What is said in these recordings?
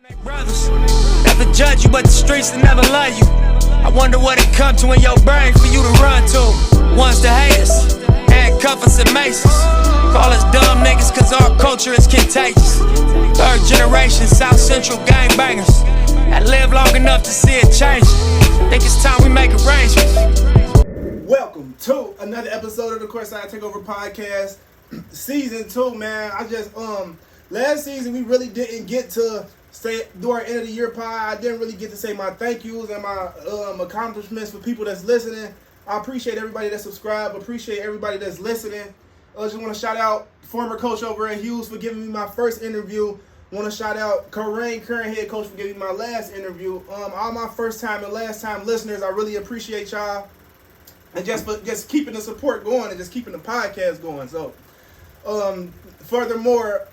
Brothers, never judge you, but the streets will never love you. I wonder what it come to in your brain for you to run to. One's the haters, handcuffers and maces. Call us dumb niggas cause our culture is contagious. Third generation South Central gangbangers that live long enough to see it change. Think it's time we make arrangements. Welcome to another episode of the CourtSide TakeOver podcast, season 2, man. Last season we really didn't get to do our end of the year pod. I didn't really get to say my thank yous and my accomplishments for people that's listening. I appreciate everybody that subscribed. Appreciate everybody that's listening. I just want to shout out former coach over at Hughes for giving me my first interview. Want to shout out Kareem, current head coach, for giving me my last interview. All my first time and last time listeners, I really appreciate y'all. And just keeping the support going and just keeping the podcast going. So, furthermore,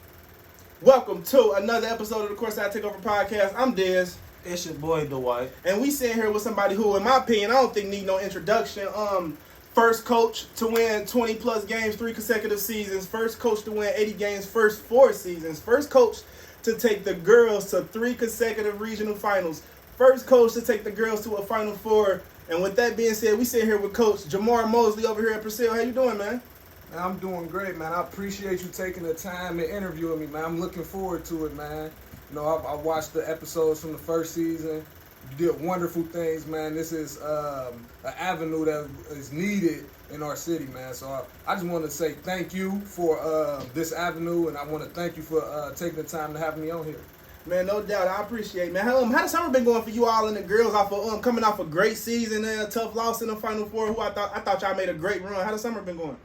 welcome to another episode of the CourtSide TakeOver podcast. I'm Dez. It's your boy Dwight. And we sitting here with somebody who, in my opinion, I don't think need no introduction. First coach to win 20 plus games, 3 consecutive seasons. First coach to win 80 games, first 4 seasons. First coach to take the girls to 3 consecutive regional finals. First coach to take the girls to a Final Four. And with that being said, we sit here with Coach Jamar Mosley over here at Purcell. How you doing, man? Man, I'm doing great, man. I appreciate you taking the time and interviewing me, man. I'm looking forward to it, man. You know, I watched the episodes from the first season. You did wonderful things, man. This is an avenue that is needed in our city, man. So I just want to say thank you for this avenue, and I want to thank you for taking the time to have me on here. Man, no doubt. I appreciate it, man. How the summer been going for you all and the girls off of coming off a great season and a tough loss in the Final Four? Who I thought y'all made a great run. How the summer been going?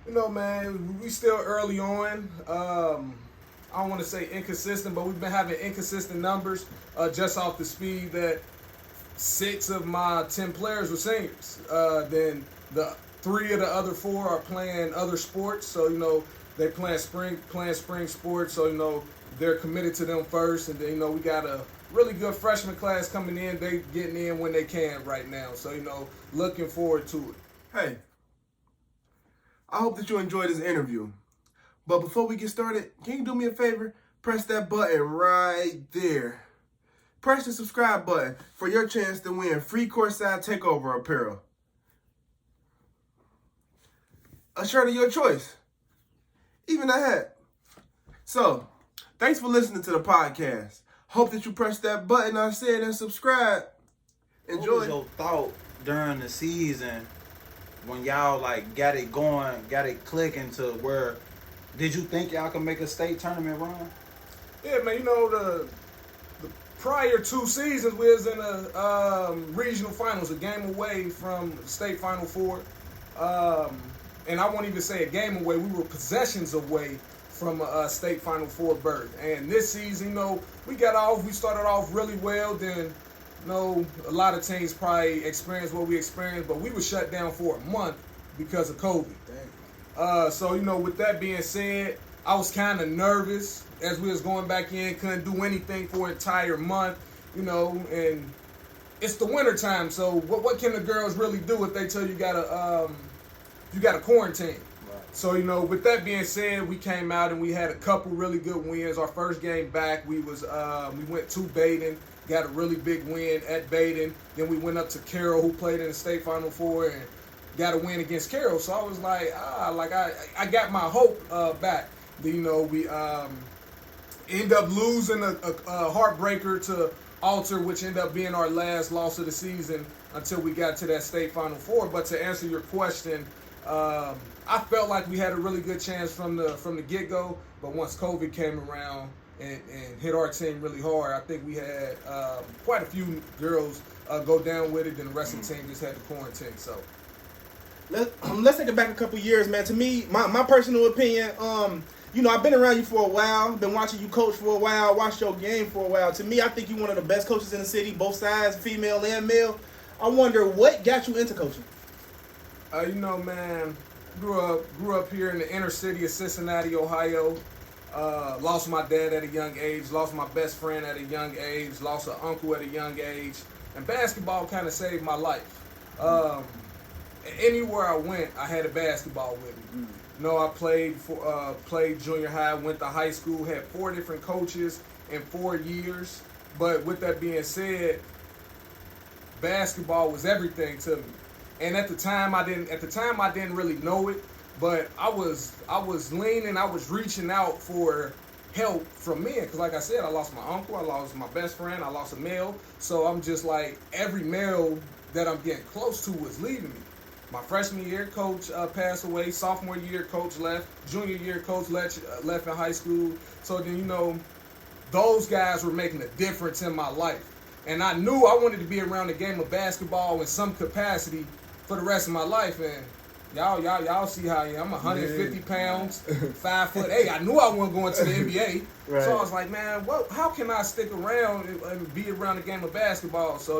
You know, man, we still early on. I don't want to say inconsistent, but we've been having inconsistent numbers just off the speed that 6 of my 10 players were seniors. Then the 3 of the other 4 are playing other sports. So, you know, they playing spring sports. So, you know, they're committed to them first. And then, you know, we got a really good freshman class coming in. They getting in when they can right now. So, you know, looking forward to it. Hey, I hope that you enjoyed this interview. But before we get started, can you do me a favor? Press that button right there. Press the subscribe button for your chance to win free CourtSide TakeOver apparel. A shirt of your choice. Even a hat. So, thanks for listening to the podcast. Hope that you press that button I said and subscribe. Enjoy. What was your thought during the season when y'all like got it going, got it clicking to where did you think y'all could make a state tournament run? Yeah, man, you know, the prior 2 seasons we was in a regional finals, a game away from state Final Four. And I won't even say a game away, we were possessions away from a state Final Four berth. And this season, you know, we started off really well. Then, you know, a lot of teams probably experienced what we experienced, but we were shut down for a month because of COVID. So, you know, with that being said, I was kind of nervous as we was going back in, couldn't do anything for an entire month, you know, and it's the winter time, so what can the girls really do if they tell you you got to quarantine? So, you know, with that being said, we came out and we had a couple really good wins. Our first game back, we went to Baden, got a really big win at Baden. Then we went up to Carroll, who played in the state Final Four, and got a win against Carroll. So I was like, I got my hope back. Then, you know, we end up losing a heartbreaker to Alter, which ended up being our last loss of the season until we got to that state Final Four. But to answer your question, I felt like we had a really good chance from the get-go, but once COVID came around and hit our team really hard, I think we had quite a few girls go down with it, and the rest of the team just had to quarantine. So let's take it back a couple years, man. To me, my personal opinion, you know, I've been around you for a while, been watching you coach for a while, watched your game for a while. To me, I think you're one of the best coaches in the city, both sides, female and male. I wonder what got you into coaching? You know, man, grew up here in the inner city of Cincinnati, Ohio. Lost my dad at a young age, lost my best friend at a young age, lost an uncle at a young age, and basketball kind of saved my life. Anywhere I went, I had a basketball with me. You know, I played junior high, went to high school, had 4 different coaches, in 4 years. But with that being said, basketball was everything to me. And at the time I didn't really know it, but I was leaning, I was reaching out for help from men, because like I said, I lost my uncle, I lost my best friend, I lost a male. So I'm just like, every male that I'm getting close to was leaving me. My freshman year, coach passed away. Sophomore year, coach left. Junior year, coach left in high school. So then, those guys were making a difference in my life. And I knew I wanted to be around the game of basketball in some capacity for the rest of my life. And y'all see how I am. I'm 150 pounds, 5 foot. Hey, I knew I wasn't going to the NBA. Right. So I was like, man, how can I stick around and be around the game of basketball? So,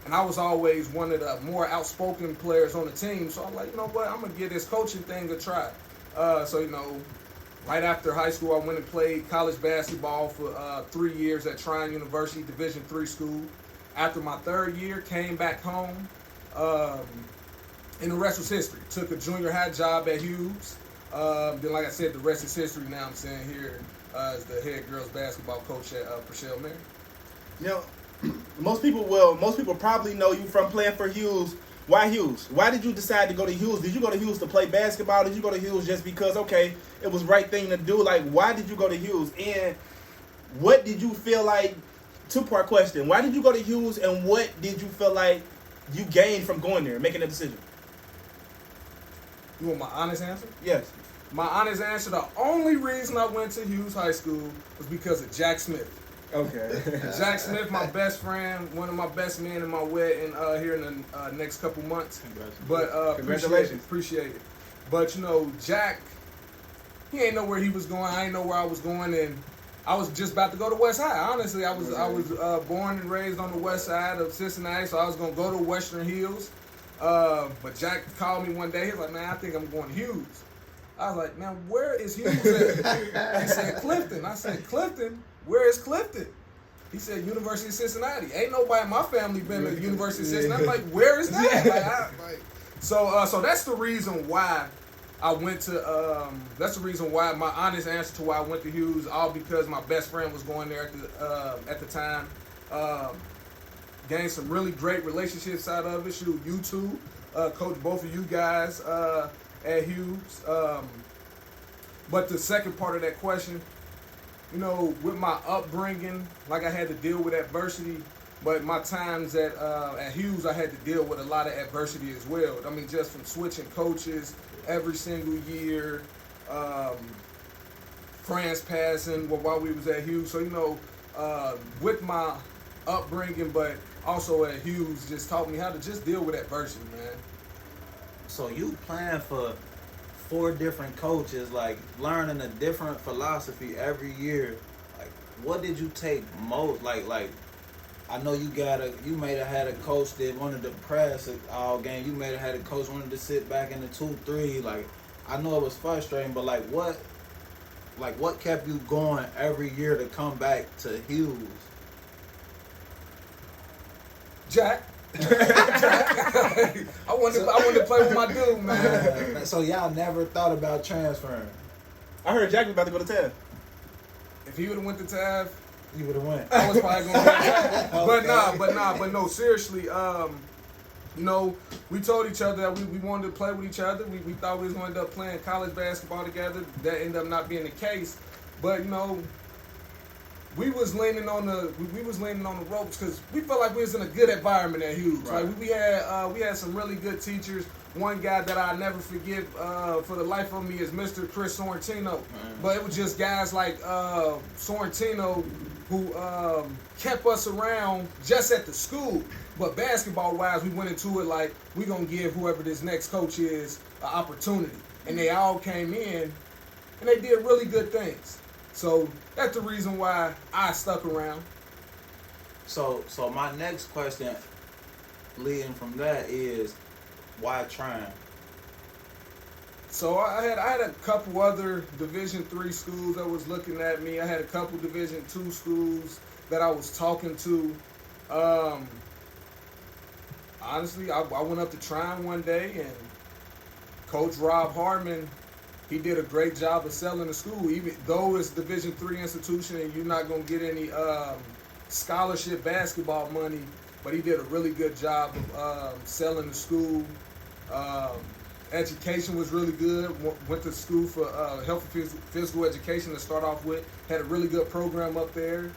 and I was always one of the more outspoken players on the team. So I'm like, you know what, I'm going to give this coaching thing a try. Right after high school, I went and played college basketball for 3 years at Trine University, Division III school. After my 3rd year, came back home. And the rest was history. Took a junior high job at Hughes. Then, like I said, the rest is history. Now I'm sitting here as the head girls basketball coach at Purcell. Most people probably know you from playing for Hughes. Why Hughes? Why did you decide to go to Hughes? Did you go to Hughes to play basketball? Did you go to Hughes just because, okay, it was the right thing to do? Like, why did you go to Hughes? And what did you feel like, 2-part question, why did you go to Hughes, and what did you feel like you gained from going there, making a decision? You want my honest answer? Yes. My honest answer, the only reason I went to Hughes High School was because of Jack Smith. Okay. Jack Smith, my best friend, one of my best men in my wedding here in the next couple months. But congratulations. Appreciate it. But Jack, he ain't know where he was going. I ain't know where I was going, and I was just about to go to West High. Honestly, I was born and raised on the west side of Cincinnati, so I was gonna go to Western Hills. But Jack called me one day. He was like, "Man, I think I'm going to Hughes." I was like, "Man, where is Hughes at?" He said, "Clifton." I said, "Clifton? Where is Clifton?" He said, "University of Cincinnati." Ain't nobody in my family been to the University of Cincinnati. I'm like, "Where is that?" So that's the reason why I went to. That's the reason why my honest answer to why I went to Hughes, all because my best friend was going there at the time. Gained some really great relationships out of it. Shoot, you two, coach both of you guys at Hughes. But the second part of that question, with my upbringing, like I had to deal with adversity, but my times at Hughes, I had to deal with a lot of adversity as well. I mean, just from switching coaches every single year, friends passing while we was at Hughes. So, with my upbringing, but also at Hughes, just taught me how to just deal with adversity, man. So you playing for 4 different coaches, like learning a different philosophy every year. Like, what did you take most? Like I know you may have had a coach that wanted to press all game. You may have had a coach wanted to sit back in the 2-3. Like, I know it was frustrating, but what kept you going every year to come back to Hughes? Jack. I wanted to play with my dude, man. So y'all never thought about transferring? I heard Jack was about to go to TAF. If he would have went to TAF, you would have went. I was probably going to But no, seriously, we told each other that we wanted to play with each other. We thought we was going to end up playing college basketball together. That ended up not being the case. But, we was leaning on the ropes because we felt like we was in a good environment at Hughes. Right. Like we had some really good teachers. One guy that I never forget for the life of me is Mr. Chris Sorrentino. But it was just guys like Sorrentino who kept us around just at the school. But basketball-wise, we went into it like we're going to give whoever this next coach is an opportunity. And they all came in, and they did really good things. So that's the reason why I stuck around. So my next question leading from that is, why Trine? So I had a couple other Division III schools that was looking at me. I had a couple Division II schools that I was talking to. Honestly, I went up to Trine one day, and Coach Rob Harmon he did a great job of selling the school, even though it's Division III institution and you're not gonna get any scholarship basketball money. But he did a really good job of selling the school. Education was really good. Went to school for health and physical education to start off with. Had a really good program up there.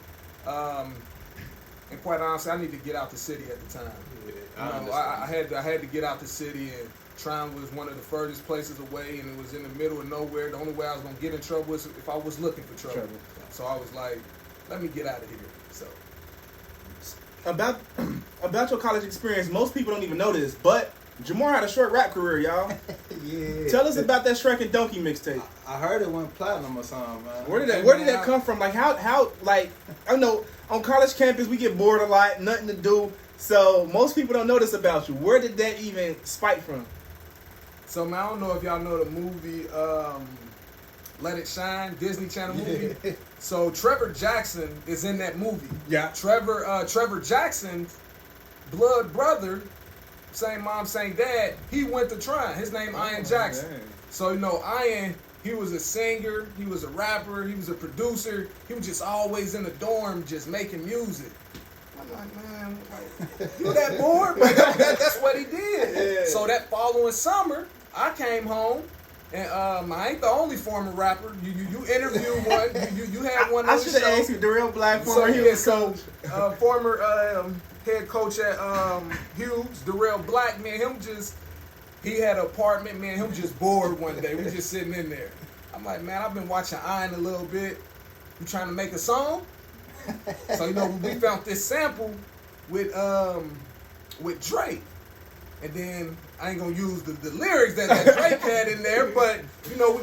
And quite honestly, I need to get out the city at the time. I had to get out the city, and Trine was one of the furthest places away, and it was in the middle of nowhere. The only way I was gonna get in trouble was if I was looking for trouble. So I was like, let me get out of here. So about your college experience, most people don't even know this, but Jamar had a short rap career, y'all. Yeah. Tell us about that Shrek and Donkey mixtape. I heard it went platinum or something, man. Where did that come from? Like how like I know on college campus we get bored a lot, nothing to do. So most people don't know this about you. Where did that even spike from? So man, I don't know if y'all know the movie Let It Shine, Disney Channel movie. So Trevor Jackson is in that movie. Yeah. Trevor Jackson's blood brother, same mom, same dad, he went to Trine. His name Ian Jackson. Dang. So Ian, he was a singer, he was a rapper, he was a producer. He was just always in the dorm just making music. I'm like, man, you that bored? But that's what he did. Yeah. So that following summer, I came home, and I ain't the only former rapper. You interviewed one. You had one. I should have asked you, Darrell Black, former Hughes coach. Former head coach at Hughes, Darrell Black. Man, he had an apartment. Man, him just bored one day. We just sitting in there. I'm like, man, I've been watching Iron a little bit. You trying to make a song? So we found this sample with Drake. And then I ain't gonna use the lyrics that Drake had in there, but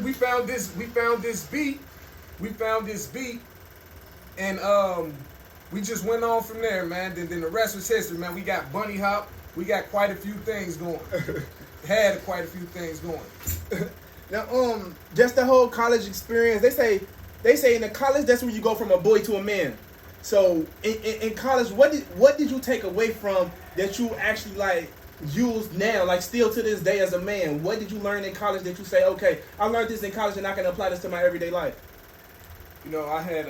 we found this beat, and we just went on from there, man. Then the rest was history, man. We got Bunny Hop, we got quite a few things going. Had quite a few things going. Now, just the whole college experience. They say in the college that's where you go from a boy to a man. So in college, what did you take away from that you actually like use now, like still to this day as a man? What did you learn in college that you say, okay, I learned this in college and I can apply this to my everyday life? I had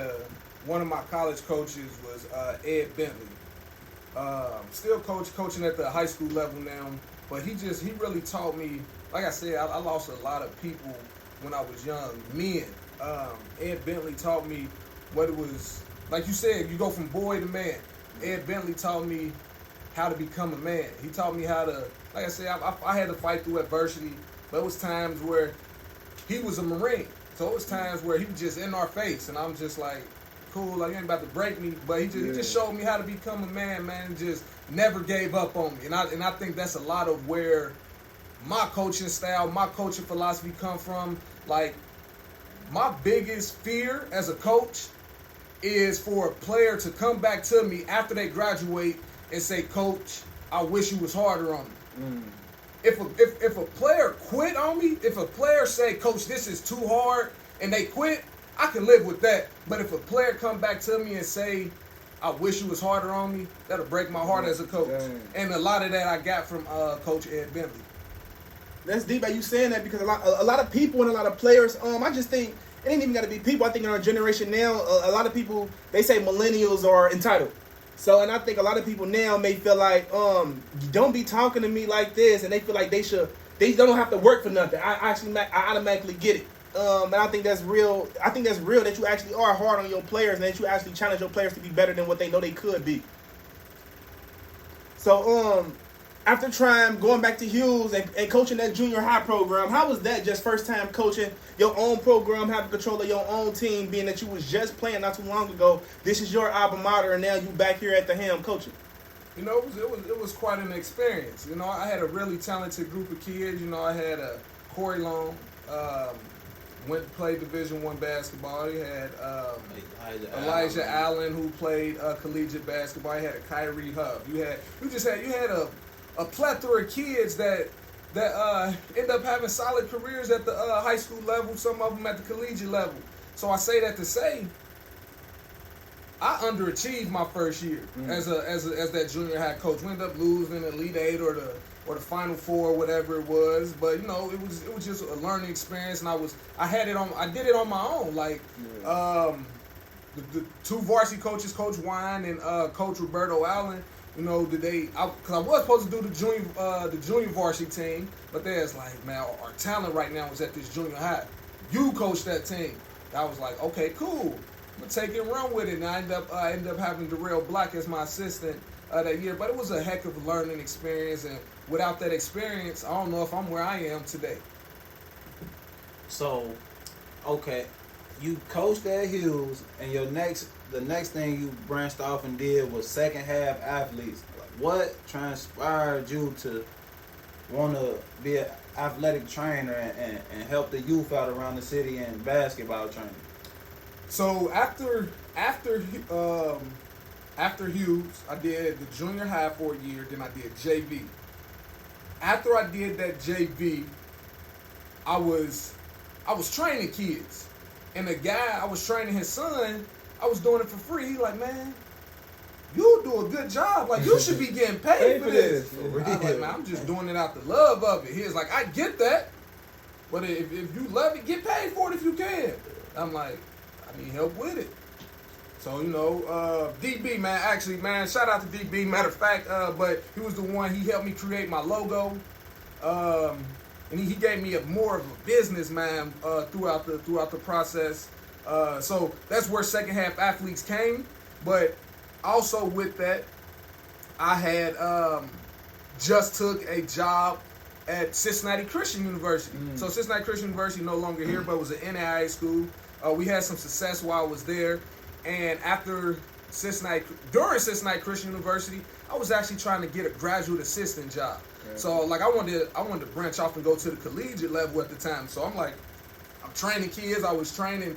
one of my college coaches was Ed Bentley. Still coaching at the high school level now, but he really taught me. Like I said, I lost a lot of people when I was young, men. Ed Bentley taught me what it was. Like you said, you go from boy to man. Ed Bentley taught me how to become a man. He taught me how to, like I said, I had to fight through adversity, but it was times where he was a Marine. So it was times where he was just in our face, and I'm just like, cool, like you ain't about to break me. But he just showed me how to become a man, and just never gave up on me. And I think that's a lot of where my coaching style, my coaching philosophy come from. Like, my biggest fear as a coach is for a player to come back to me after they graduate and say, Coach, I wish you was harder on me. If a player quit on me, if a player say, Coach, this is too hard, and they quit, I can live with that. But if a player come back to me and say, I wish you was harder on me, that'll break my heart as a coach. Dang. And a lot of that I got from Coach Ed Bentley. That's deep by you saying that, because a lot of people and a lot of players, I just think it ain't even got to be people. I think in our generation now, a lot of people, they say millennials are entitled. So, and I think a lot of people now may feel like, don't be talking to me like this, and they feel like they don't have to work for nothing. I automatically get it. And I think that's real. I think that's real that you actually are hard on your players, and that you actually challenge your players to be better than what they know they could be. So, after trying, going back to Hughes and coaching that junior high program, how was that just first time coaching your own program, having control of your own team, being that you was just playing not too long ago? This is your alma mater, and now you back here at the helm coaching. It was quite an experience. I had a really talented group of kids. I had Corey Long, played Division I basketball. He had Elijah Allen, who played collegiate basketball. He had a Kyrie Huff. You had a plethora of kids that end up having solid careers at the high school level, some of them at the collegiate level. So I say that to say, I underachieved my first year as that junior high coach. We ended up losing Elite Eight or the or the Final Four, whatever it was. But you know, it was just a learning experience, and I did it on my own. Like the two varsity coaches, Coach Wine and Coach Roberto Allen. You know, because I was supposed to do the junior varsity team, but they was like, man, our talent right now is at this junior high. You coach that team. I was like, okay, cool. I'm gonna take it and run with it. And I ended up having Darrell Black as my assistant that year. But it was a heck of a learning experience, and without that experience, I don't know if I'm where I am today. So, okay, you coached at Hughes, and the next thing you branched off and did was second half athletes. What transpired you to want to be an athletic trainer and help the youth out around the city in basketball training? So after Hughes, I did the junior high for a year. Then I did JV. After I did that JV, I was training kids, and the guy I was training, his son, I was doing it for free. He's like, man, you do a good job. Like, you should be getting paid for this. I was like, man, I'm just doing it out the love of it. He was like, I get that, but if you love it, get paid for it if you can. I'm like, I need help with it. So, you know, DB, man, shout out to DB, matter of fact, but he was the one, he helped me create my logo, and he gave me more of a business, man, throughout the process. So that's where second half athletes came, but also with that, I had just took a job at Cincinnati Christian University. So Cincinnati Christian University no longer here, but it was an NAIA school. We had some success while I was there, and during Cincinnati Christian University, I was actually trying to get a graduate assistant job. Yeah. So like I wanted to branch off and go to the collegiate level at the time. So I'm like, I'm training kids. I was training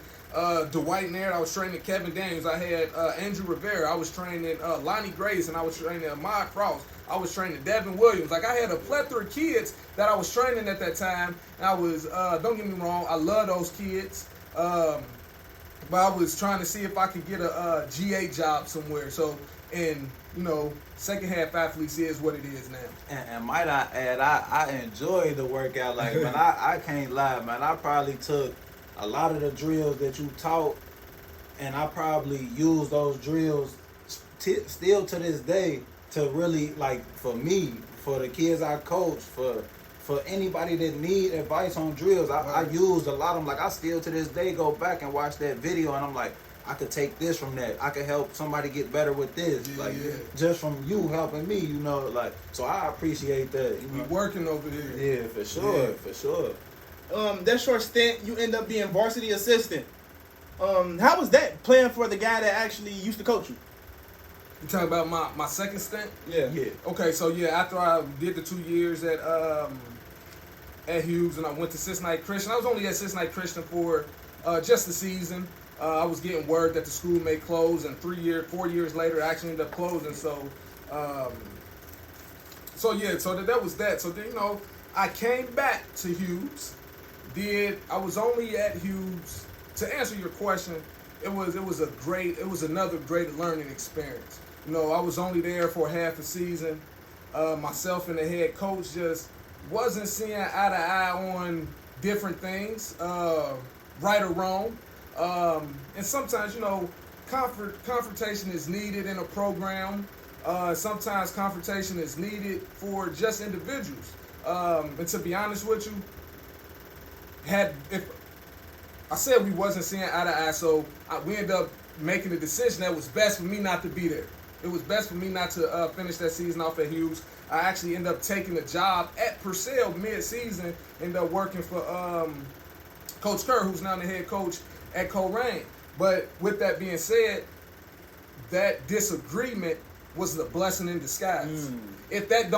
Dwight Naird. I was training Kevin Daniels. I had Andrew Rivera. I was training Lonnie Grace, and I was training Ahmad Cross. I was training Devin Williams. Like, I had a plethora of kids that I was training at that time. And I was, don't get me wrong, I love those kids. But I was trying to see if I could get a GA job somewhere. So, and, you know, second half athletes is what it is now. And might I add, I enjoy the workout. Like, man, I can't lie, man. I probably took a lot of the drills that you taught, and I probably use those drills still to this day to really, like, for me, for the kids I coach, for anybody that need advice on drills, I used a lot of them. Like, I still to this day go back and watch that video, and I'm like, I could take this from that. I could help somebody get better with this. Just from you helping me, you know, like, so I appreciate that. You know? We working over here. Yeah, for sure, for sure. That short stint, you end up being varsity assistant. How was that, playing for the guy that actually used to coach you? You talking about my second stint? Yeah. Okay, so yeah, after I did the 2 years at Hughes, and I went to Cincinnati Christian. I was only at Cincinnati Christian for just the season. I was getting word that the school may close, and 4 years later, it actually ended up closing. So, that was that. So then, you know, I came back to Hughes. I was only at Hughes. To answer your question, it was another great learning experience. You know, I was only there for half a season. Myself and the head coach just wasn't seeing eye to eye on different things, right or wrong. And sometimes, you know, confrontation is needed in a program. Sometimes confrontation is needed for just individuals. And to be honest with you, if I said we wasn't seeing eye to eye, so we ended up making the decision that it was best for me not to be there. It was best for me not to finish that season off at Hughes. I actually ended up taking a job at Purcell mid-season, ended up working for Coach Kerr, who's now the head coach at Coleraine. But with that being said, that disagreement was a blessing in disguise. If that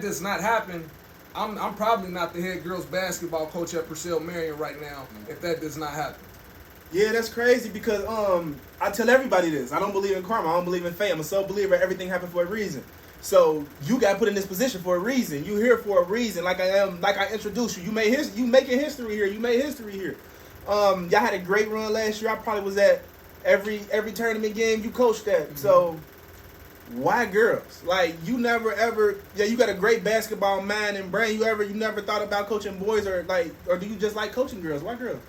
does not happen, I'm probably not the head girls basketball coach at Purcell Marion right now. If that does not happen. Yeah, that's crazy because I tell everybody this. I don't believe in karma. I don't believe in fate. I'm a sole believer everything happened for a reason. So you got put in this position for a reason. You here for a reason. Like I introduced you. You making history here. You made history here. Y'all had a great run last year. I probably was at every tournament game you coached at. So why girls? Like, you never ever, you got a great basketball mind and brain. You never thought about coaching boys or do you just like coaching girls? Why girls?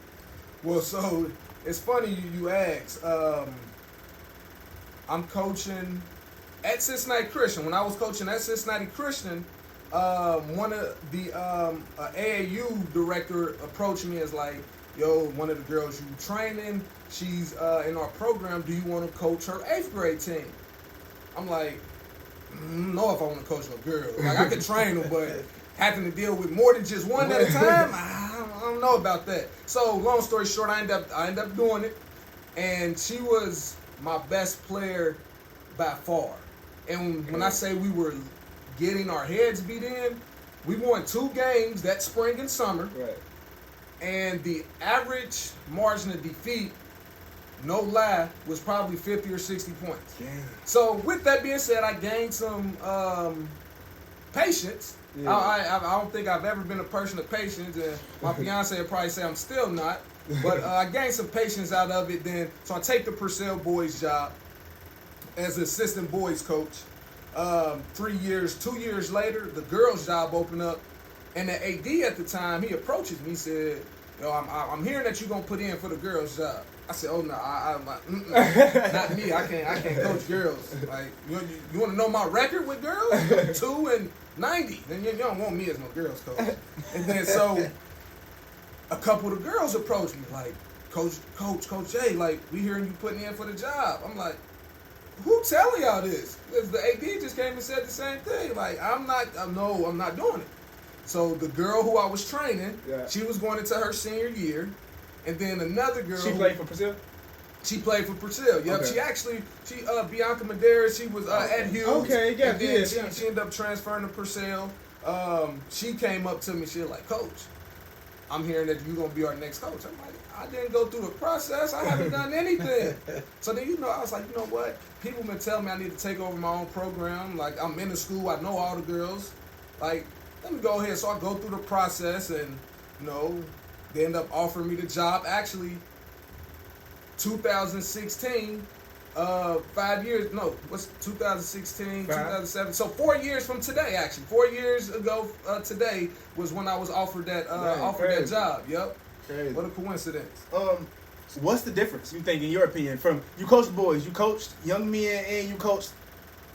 Well, so it's funny you ask. I'm coaching at Cincinnati Christian. When I was coaching at Cincinnati Christian, one of the AAU director approached me as like, yo, one of the girls you training, she's in our program. Do you want to coach her 8th grade team? I'm like, no, if I want to coach no girls. Like, I could train them, but having to deal with more than just one at a time, I don't know about that. So, long story short, I ended up doing it, and she was my best player by far. And when I say we were getting our heads beat in, we won 2 games that spring and summer. Right. And the average margin of defeat, no lie, was probably 50 or 60 points. Damn. So with that being said, I gained some patience. Yeah. I don't think I've ever been a person of patience, and my fiance would probably say I'm still not. But I gained some patience out of it. Then, so I take the Purcell boys job as assistant boys coach. 2 years later, the girls job opened up, and the AD at the time, he approaches me. He said, "Yo, I'm hearing that you're gonna put in for the girls job." I said, "Oh no, not me. I can't coach girls. Like, you want to know my record with girls? 2-90. Then you don't want me as no girls coach." And then so a couple of the girls approached me like, Coach Jay, like, we hearing you putting in for the job. I'm like, who telling y'all this? Because the AD just came and said the same thing. Like, I'm not doing it. So the girl who I was training, she was going into her senior year, and then another girl. She played for Purcell? She played for Purcell. Yep. Okay. She Bianca Medeiros. She was at Hughes. Okay, yeah, and then she ended up transferring to Purcell. She came up to me. She was like, "Coach, I'm hearing that you're gonna be our next coach." I'm like, I didn't go through the process. I haven't done anything. So then, I was like, you know what? People been telling me I need to take over my own program. Like, I'm in the school. I know all the girls. Like, let me go ahead. So I go through the process, and they end up offering me the job. Actually, 2016, 5 years. No, what's 2016? 2007. So 4 years from today, actually, 4 years ago today was when I was offered that that job. Yep. Crazy. What a coincidence. What's the difference, you think, in your opinion, from you coached boys, you coached young men, and you coached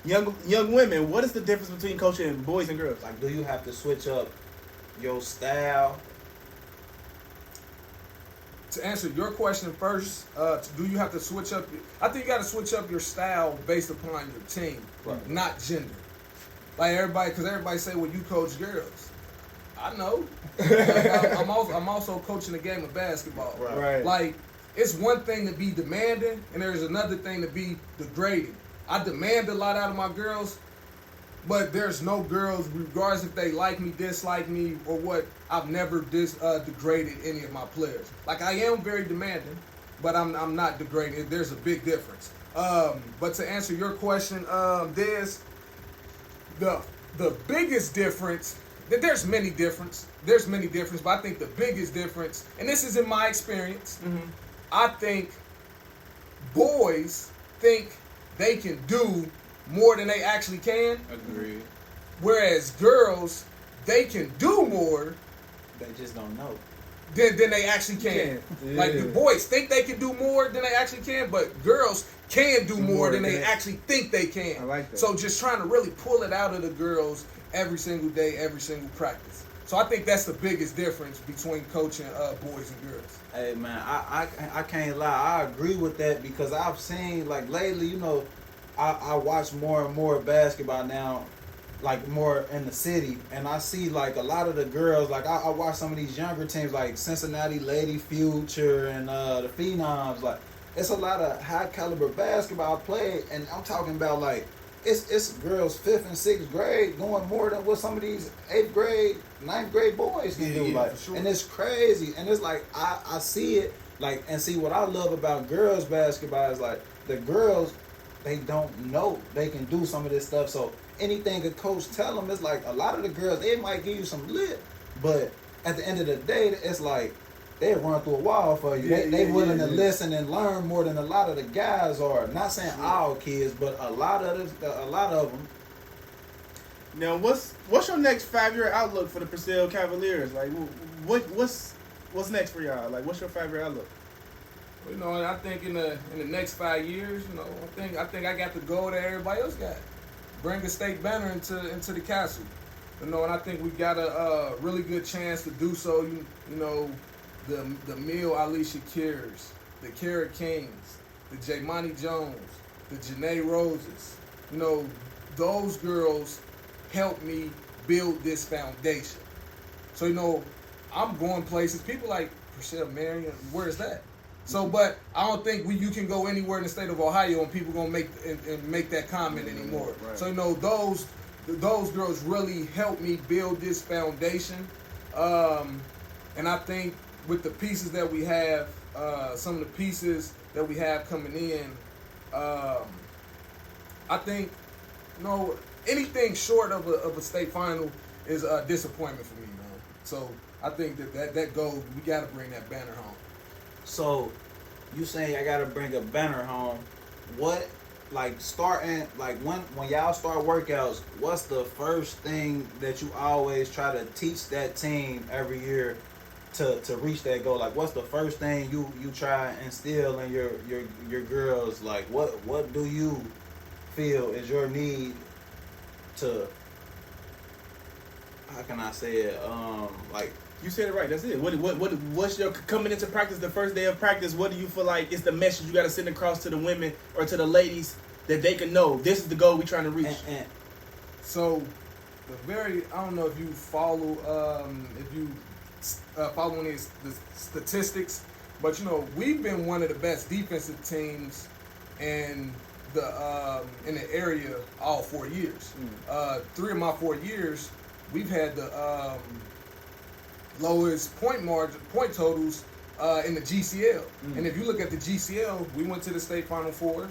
young women? What is the difference between coaching boys and girls? Like, do you have to switch up your style? To answer your question first, do you have to switch up? I think you got to switch up your style based upon your team, right, not gender. Like because everybody say, well, you coach girls. I know. Like, I'm also coaching the game of basketball. Right. Like, it's one thing to be demanding, and there's another thing to be degrading. I demand a lot out of my girls, but there's no girls, regardless if they like me, dislike me, or what, I've never degraded any of my players. Like, I am very demanding, but I'm not degrading. There's a big difference. But to answer your question, there's the biggest difference. There's many differences, but I think the biggest difference, and this is in my experience, I think boys think they can do more than they actually can. Agreed. Whereas girls, they can do more. They just don't know. Than they actually can. Yeah. Like, the boys think they can do more than they actually can, but girls can do more than they actually think they can. I like that. So just trying to really pull it out of the girls every single day, every single practice. So I think that's the biggest difference between coaching boys and girls. Hey man, I can't lie. I agree with that because I've seen, like, lately, I watch more and more basketball now, like more in the city, and I see like a lot of the girls. Like I watch some of these younger teams like Cincinnati Lady Future and the Phenoms. Like, it's a lot of high caliber basketball played, and I'm talking about like it's girls 5th and 6th grade doing more than what some of these 8th grade, 9th grade boys can do. Like, sure. And it's crazy, and it's like I see it, like, and see what I love about girls basketball is like the girls, they don't know they can do some of this stuff. So anything a coach tell them, it's like a lot of the girls, they might give you some lip, but at the end of the day, it's like they run through a wall for you. They willing to listen and learn more than a lot of the guys are. Not saying all kids, but a lot of them. Now, what's your next 5-year outlook for the Purcell Cavaliers? Like, what's next for y'all? Like, what's your 5-year outlook? You know, I think in the next 5 years, you know, I think I got the goal that everybody else got. Bring a state banner into the castle. You know, and I think we got a really good chance to do so. You know, the Mill Ali Shakirs, the Kara Kings, the Jaymani Jones, the Janae Roses. You know, those girls helped me build this foundation. So, you know, I'm going places. People like Purcell, Marion, where's that? So, but I don't think you can go anywhere in the state of Ohio and people gonna make that comment anymore. Right. So, you know, those girls really helped me build this foundation, and I think with the pieces that we have, some of the pieces that we have coming in, I think, you know, anything short of a state final is a disappointment for me, man. So I think that goal, we got to bring that banner home. So, you saying I gotta bring a banner home? What, like, starting, like, when y'all start workouts, what's the first thing that you always try to teach that team every year to reach that goal? Like, what's the first thing you try and instill in your girls? Like, what do you feel is your need to, how can I say it, like, you said it right. That's it. What's your coming into practice, the first day of practice? What do you feel like is the message you got to send across to the women or to the ladies that they can know this is the goal we're trying to reach? So, I don't know if you follow following the statistics, but you know we've been one of the best defensive teams in the area all 4 years. 3 of my 4 years, we've had the lowest point totals in the GCL. And if you look at the GCL, we went to the state Final Four.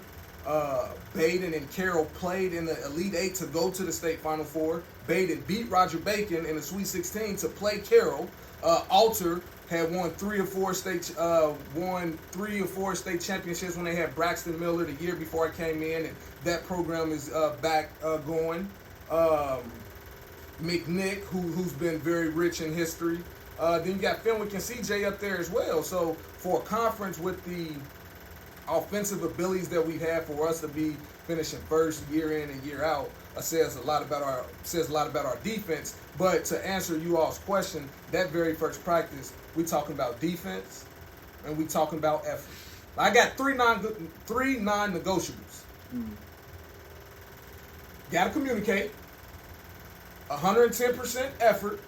Baden and Carroll played in the Elite Eight to go to the state Final Four. Baden beat Roger Bacon in the Sweet 16 to play Carroll. Alter had won 3 or 4 state championships when they had Braxton Miller the year before I came in, and that program is back going. McNick, who's been very rich in history. Then you got Fenwick and CJ up there as well. So for a conference with the offensive abilities that we've had, for us to be finishing first year in and year out, says a lot about our defense. But to answer you all's question, that very first practice, we talking about defense and we talking about effort. I got three non-negotiables. Got to communicate. 110% effort,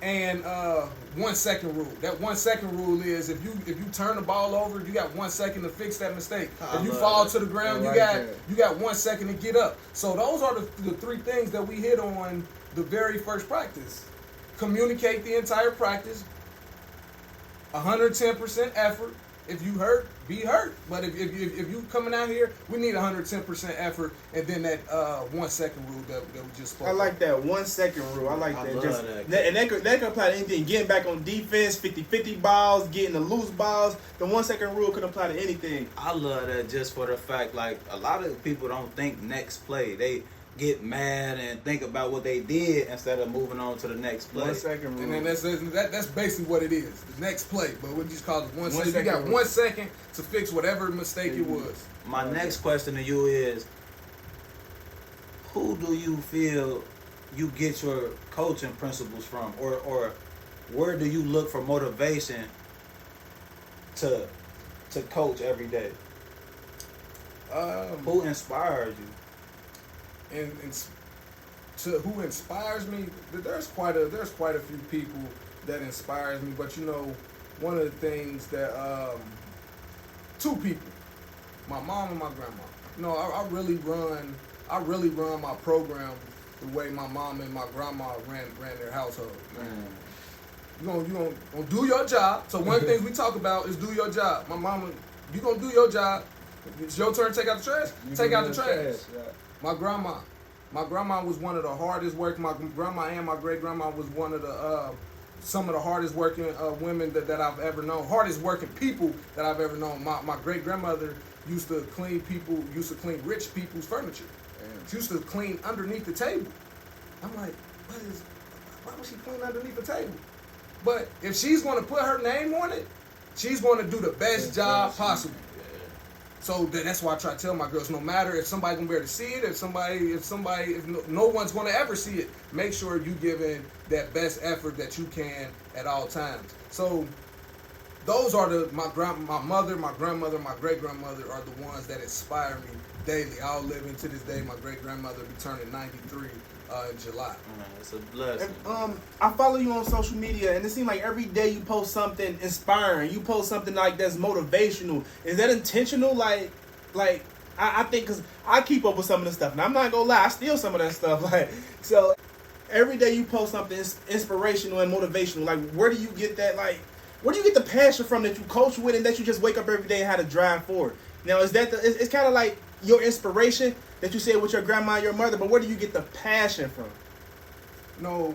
and 1 second rule. That 1 second rule is if you turn the ball over, you got 1 second to fix that mistake. If you fall to the ground, you got 1 second to get up. So those are the 3 things that we hit on the very first practice. Communicate the entire practice. 110% effort. If you hurt, be hurt. But if you coming out here, we need 110% effort, and then that 1 second rule that we just spoke. I like that 1 second rule. I like that. Just that. And that could apply to anything. Getting back on defense, 50-50 balls, getting the loose balls. The 1 second rule could apply to anything. I love that just for the fact, like, a lot of people don't think next play. They get mad and think about what they did instead of moving on to the next play. 1 second rule. And then that's basically what it is. The next play. But we just call it 1 second. You got 1 second to fix whatever mistake it was. My next question to you is, who do you feel you get your coaching principles from? Or where do you look for motivation to coach every day? Who inspires you? And to who inspires me, there's quite a few people that inspires me. But you know, one of the things that 2 people, my mom and my grandma. You know, I really run my program the way my mom and my grandma ran their household. Man. You gonna do your job. So one of the things we talk about is do your job. My mama, you gonna do your job. It's your turn to take out the trash. Take out the trash. Yeah. My grandma was one of the hardest work. My grandma and my great grandma was one of the some of the hardest working women that I've ever known, hardest working people that I've ever known. My great grandmother used to clean rich people's furniture. She used to clean underneath the table. I'm like, why would she clean underneath the table? But if she's going to put her name on it, she's going to do the best job possible. So that's why I try to tell my girls, no matter if somebody's gonna be able to see it, if no one's gonna ever see it, make sure you giving that best effort that you can at all times. So those are my mother, my grandmother, my great grandmother are the ones that inspire me daily. I'll live into this day. My great grandmother be turning 93 in July. It's a blessing. I follow you on social media, and it seems like every day you post something inspiring. You post something like that's motivational. Is that intentional? Like I think, because I keep up with some of the stuff, and I'm not gonna lie, I steal some of that stuff. So every day you post something inspirational and motivational. Like, where do you get that? Like, where do you get the passion from that you coach with, and that you just wake up every day and have to drive forward? Now, is that it's kind of like your inspiration that you said with your grandma and your mother, but where do you get the passion from? No,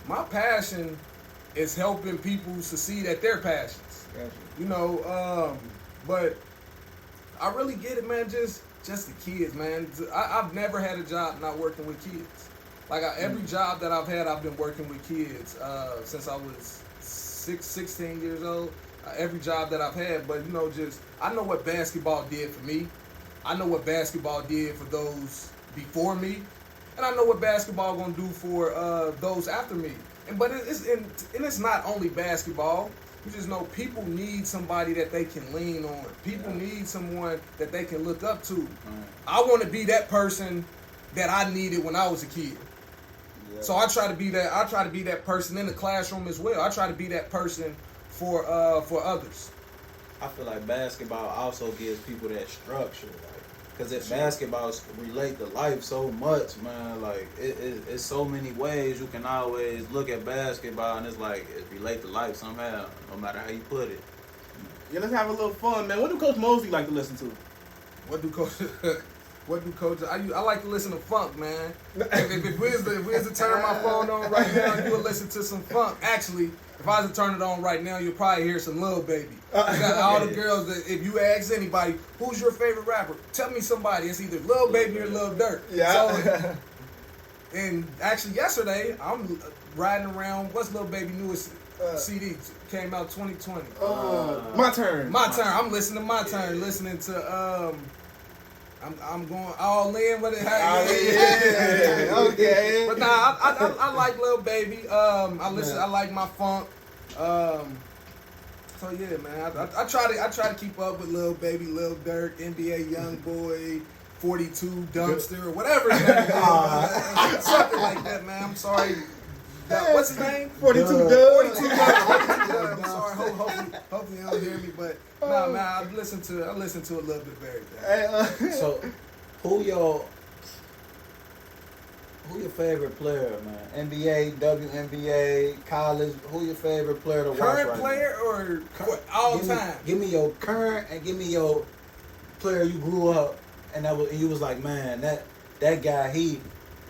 my passion is helping people succeed at their passions. Gotcha. You know, but I really get it, man. Just the kids, man. I've never had a job not working with kids. Like every job that I've had, I've been working with kids since I was 16 years old. Every job that I've had, but you know, I know what basketball did for me. I know what basketball did for those before me, and I know what basketball gonna do for those after me. But it's not only basketball. You just know people need somebody that they can lean on. People need someone that they can look up to. I want to be that person that I needed when I was a kid. Yeah. So I try to be that. I try to be that person in the classroom as well. I try to be that person for others. I feel like basketball also gives people that structure, because if basketball relate to life so much, man, like it's so many ways you can always look at basketball, and it's like it relate to life somehow, no matter how you put it. Yeah, let's have a little fun, man. What do Coach Mosley like to listen to? What do Coach? I like to listen to funk, man. If we was to turn my phone on right now, you would listen to some funk. Actually, if I was to turn it on right now, you'll probably hear some Lil Baby. You got all the girls that, if you ask anybody, who's your favorite rapper? Tell me somebody. It's either Lil Baby or Lil Durk. Yeah. So, and actually yesterday, I'm riding around, what's Lil Baby newest CD? Came out 2020. My Turn. My Turn. I'm listening to My Turn. Listening to, I'm going all in with it. Yeah. Okay. But nah, I like Lil Baby. I like my funk. So yeah, man. I try to keep up with Lil Baby, Lil Durk, NBA YoungBoy, 42 Dumpster, or whatever his name is. Something like that, man. I'm sorry. What's his name? 42 Dub. 42 Dub. I'm sorry. Hopefully you don't hear me, but nah, man. I listen to a little bit of everything. So, who your favorite player, man? NBA, WNBA, college. Who your favorite player to watch right Current player or all time? Give me your current and give me your player you grew up and you was like, man, that guy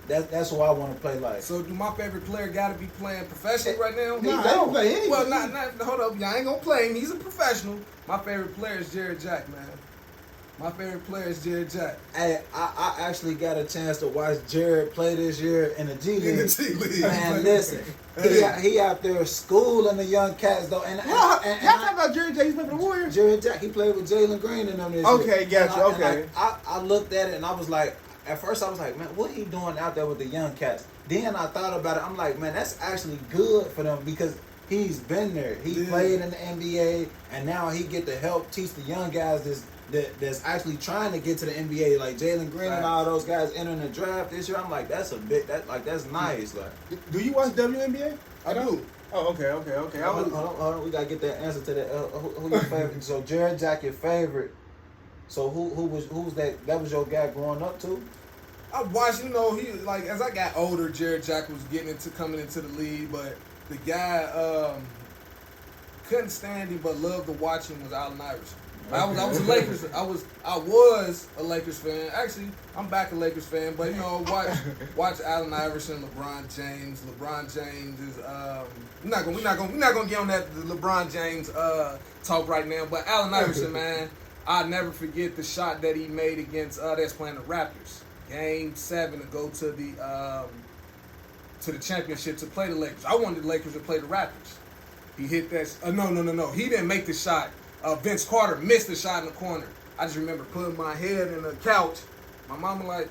that's who I want to play like. So do my favorite player got to be playing professionally right now? Nah, I don't play anything. Well, not hold up, y'all ain't gonna play him. He's a professional. My favorite player is Jared Jack, man. My favorite player is Jared Jack. Hey, I actually got a chance to watch Jared play this year in the G League. In the G League. Man, listen, he out there schooling the young cats though. And y'all talking about Jared Jack? He's playing for the Warriors. Jared Jack, he played with Jalen Green and them this Okay, year. gotcha. Okay. I looked at it and I was like, at first I was like, man, what he doing out there with the young cats? Then I thought about it. I'm like, man, that's actually good for them because he's been there. He played in the NBA, and now he get to help teach the young guys that's actually trying to get to the NBA, like Jalen Green and all those guys entering the draft this year. I'm like, that's nice. Like, do you watch WNBA? I do. Oh, okay. Hold on, we gotta get that answer to that. Who your favorite? So Jared Jack, your favorite. So who's that? That was your guy growing up too? I watched, he like as I got older, Jared Jack was coming into the league, but the guy couldn't stand him but loved to watch him was Allen Iverson. I was a Lakers. I was a Lakers fan. Actually, I'm back a Lakers fan. But watch Allen Iverson, LeBron James. LeBron James is we're not gonna get on that LeBron James talk right now. But Allen Iverson, man, I'll never forget the shot that he made against that's playing the Raptors. Game 7 to go to the championship to play the Lakers. I wanted the Lakers to play the Raptors. He hit that. No. He didn't make the shot. Vince Carter missed the shot in the corner. I just remember putting my head in the couch. My mama like,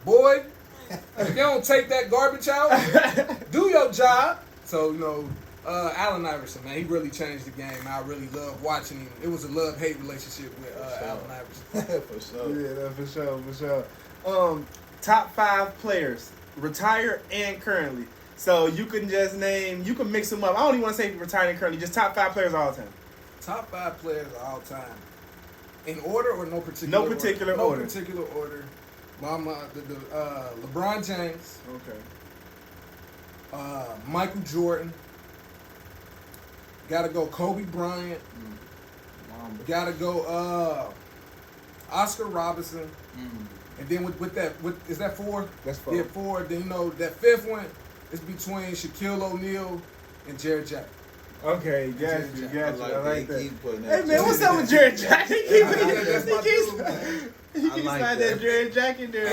boy, if you don't take that garbage out, do your job. So, Allen Iverson, man, he really changed the game. I really love watching him. It was a love-hate relationship with Allen Iverson. For sure. Yeah, for sure. Top 5 players, retired and currently. So you can you can mix them up. I don't even want to say retired and currently, just top 5 players all the time. Top 5 players of all time. In order or no particular order? No particular order. No particular order. LeBron James. Okay. Michael Jordan. Gotta go Kobe Bryant. Gotta go Oscar Robertson. And then is that 4? That's 4. Yeah, 4. Then that 5th one is between Shaquille O'Neal and Jared Jackson. Okay, got you. I like that. Hey man, Jared what's up with Jared Jackson? He keeps like sliding that Jared Jackson there.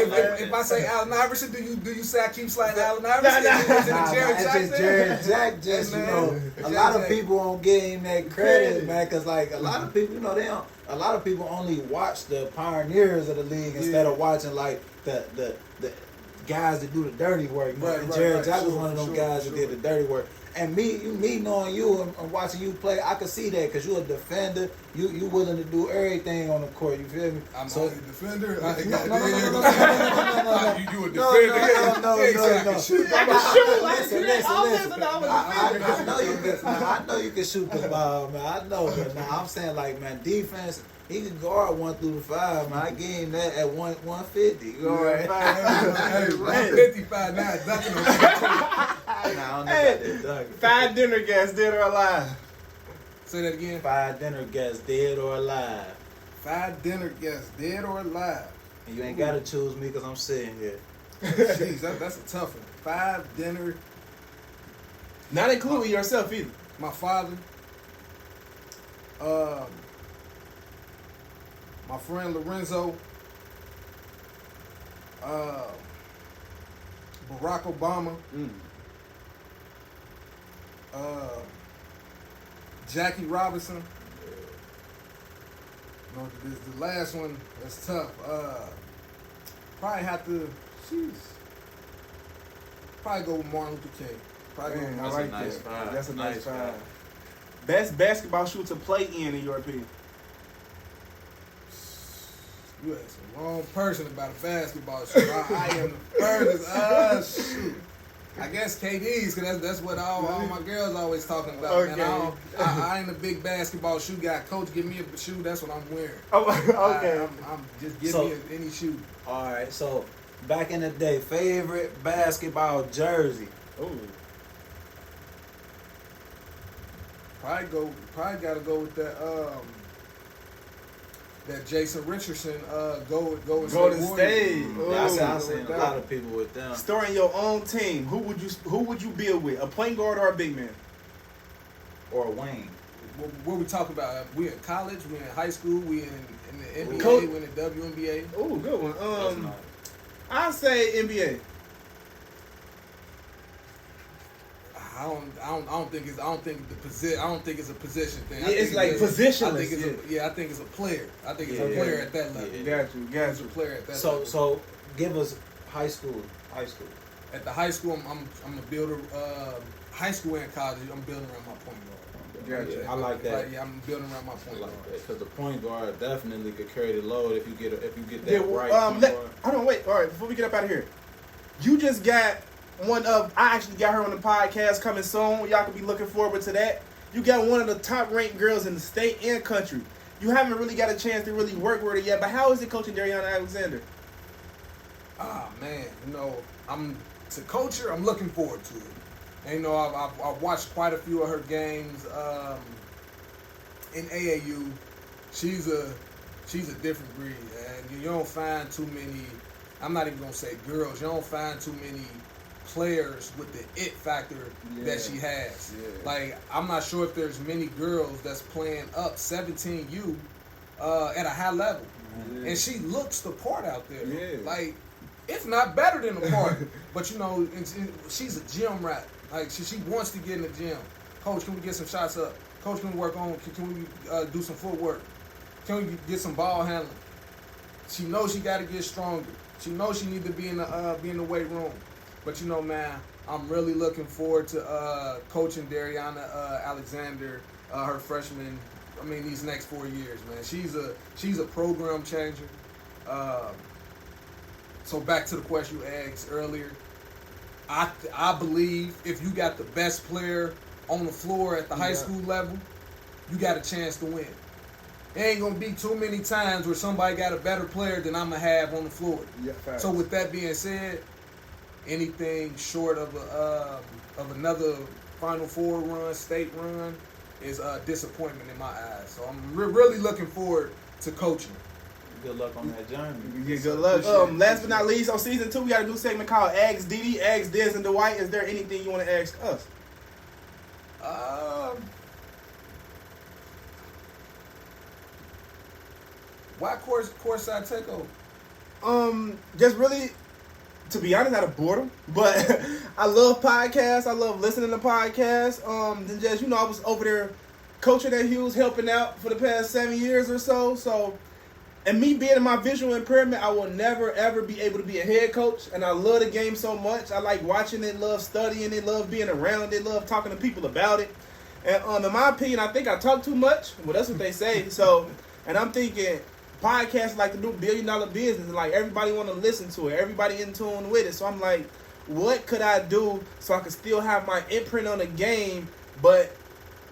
If I say Allen Iverson, do you say I keep sliding Allen Iverson? Jared Jackson? Jared Jack, a lot of people don't give him that credit, man, because a lot of people, a lot of people only watch the pioneers of the league instead of watching the guys that do the dirty work. Jared Jack was one of them guys that did the dirty work. And me knowing you and watching you play, I could see that because you're a defender. You willing to do everything on the court. You feel me? I'm only a defender. No. You a defender? No. Listen. I know you can shoot the ball, man. I know, but now I'm saying defense. He can guard 1 through 5, man. I give him that at 150. You all right? 155 now, dunking on that. Hey, 5 dinner guests, dead or alive. Say that again. 5 dinner guests, dead or alive. 5 dinner guests, dead or alive. And you ain't got to choose me because I'm sitting here. Jeez, that's a tough one. 5 dinner. Not including yourself either. My father. My friend Lorenzo. Barack Obama. Jackie Robinson. The last one, that's tough. Probably have to, probably go with Martin Luther King. That's a nice 5. That's a nice 5. Best basketball shoe to play in your opinion? You asked the wrong person about a basketball shoe. I am the furthest. Shoot. I guess KD's, because that's what all my girls always talking about. Okay. Man, I ain't a big basketball shoe guy. Coach, give me a shoe, that's what I'm wearing. Oh, okay. I'm just give me any shoe. All right, so back in the day, favorite basketball jersey? Ooh. Probably gotta go with that Jason Richardson Golden State. I've seen a lot of people with them. Starting your own team, who would you build with? A point guard or a big man? Or a wing? What we talking about? We in college, we in high school, we in the NBA, we in the WNBA. Oh, good one. I say NBA. I don't think it's a position thing. Yeah, it's like positionless. I think it's a player. I think it's a player at that level. Got you. It's a player at that level. So give us high school. At the high school, I'm a builder. High school and college, I'm building around my point guard. Gotcha. I like that. I'm building around my point guard. Because the point guard definitely could carry the load if you get that right. Hold on, wait. All right, before we get up out of here, you just got I actually got her on the podcast coming soon. Y'all can be looking forward to that. You got one of the top ranked girls in the state and country. You haven't really got a chance to really work with her yet, but how is it coaching Dariana Alexander? Man, to coach her, I'm looking forward to it. And I've watched quite a few of her games in AAU. she's a different breed, and you don't find too many. I'm not even gonna say girls. You don't find too many players with the it factor that she has. Yeah. Like, I'm not sure if there's many girls that's playing up 17U at a high level, and she looks the part out there. Yeah. Like, if not better than the part, but you know, she's a gym rat. Like, she wants to get in the gym. Coach, can we get some shots up? Coach, can we work on? Can we do some footwork? Can we get some ball handling? She knows she got to get stronger. She knows she need to be in the weight room. But you know, man, I'm really looking forward to coaching Dariana Alexander, her freshman. I mean, these next 4 years, man. She's a program changer. So back to the question you asked earlier. I believe if you got the best player on the floor at the high school level, you got a chance to win. There ain't gonna be too many times where somebody got a better player than I'm gonna have on the floor. Yeah, so with that being said, anything short of another Final Four run, state run, is a disappointment in my eyes. So I'm really looking forward to coaching. Good luck on that journey. Yeah, good luck. Last but not least, on season 2, we got a new segment called Ask Didi, Ask Diz, and Dwight. Is there anything you want to ask us? Why CourtSide TakeOver? Just really, to be honest, out of boredom. But I love podcasts. I love listening to podcasts. And just, you know, I was over there coaching at Hughes, helping out for the past 7 years or so. So, and me being in my visual impairment, I will never, ever be able to be a head coach. And I love the game so much. I like watching it, love studying it, love being around it, love talking to people about it. And in my opinion, I think I talk too much. Well, that's what they say. So, and I'm thinking, podcasts like the new $1 billion business, and like everybody want to listen to it, everybody in tune with it. So I'm like, what could I do so I could still have my imprint on the game, but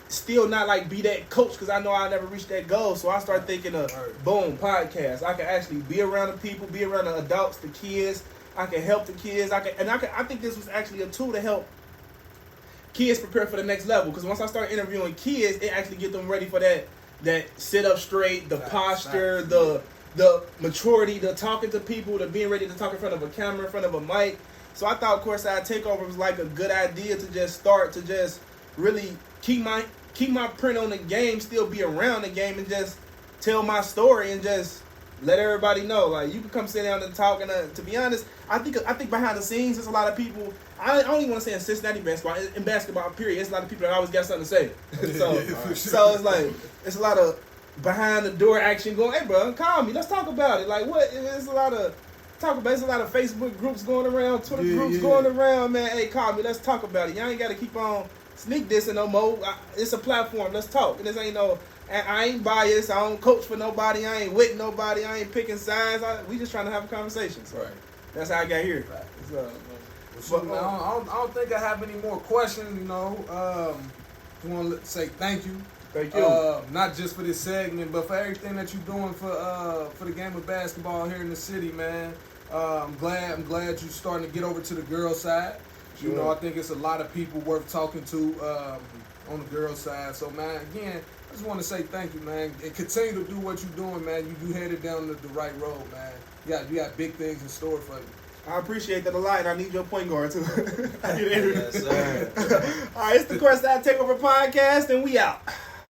still not like be that coach, because I know I'll never reach that goal. So I start thinking of boom, podcast. I can actually be around the people, be around the adults, the kids. I can help the kids. I think this was actually a tool to help kids prepare for the next level, because once I start interviewing kids, it actually get them ready for that sit up straight, the posture, the maturity, the talking to people, the being ready to talk in front of a camera, in front of a mic. So I thought CourtSide TakeOver was like a good idea to just start to just really keep my print on the game, still be around the game, and just tell my story and just let everybody know. Like, you can come sit down and talk. And to be honest, I think behind the scenes, there's a lot of people. I don't even want to say in Cincinnati basketball. In basketball, period, it's a lot of people that always got something to say. So it's like, it's a lot of behind the door action going, hey, bro, call me. Let's talk about it. Like, what? It's a lot of talk about. There's a lot of Facebook groups going around, Twitter groups going around, man. Hey, call me. Let's talk about it. Y'all ain't got to keep on sneak dissing no more. It's a platform. Let's talk. And this ain't no, I ain't biased. I don't coach for nobody. I ain't with nobody. I ain't picking sides. We just trying to have a conversation. So that's how I got here. So, I don't think I have any more questions. You know, I want to say thank you. Thank you. Not just for this segment, but for everything that you're doing for the game of basketball here in the city, man. I'm glad you're starting to get over to the girls' side. Sure. You know, I think it's a lot of people worth talking to on the girls' side. So, man, again, I just want to say thank you, man, and continue to do what you're doing, man. You headed down the right road, man. You got big things in store for you. I appreciate that a lot, and I need your point guard, too. Yes, sir. All right, it's the CourtSide TakeOver podcast, and we out.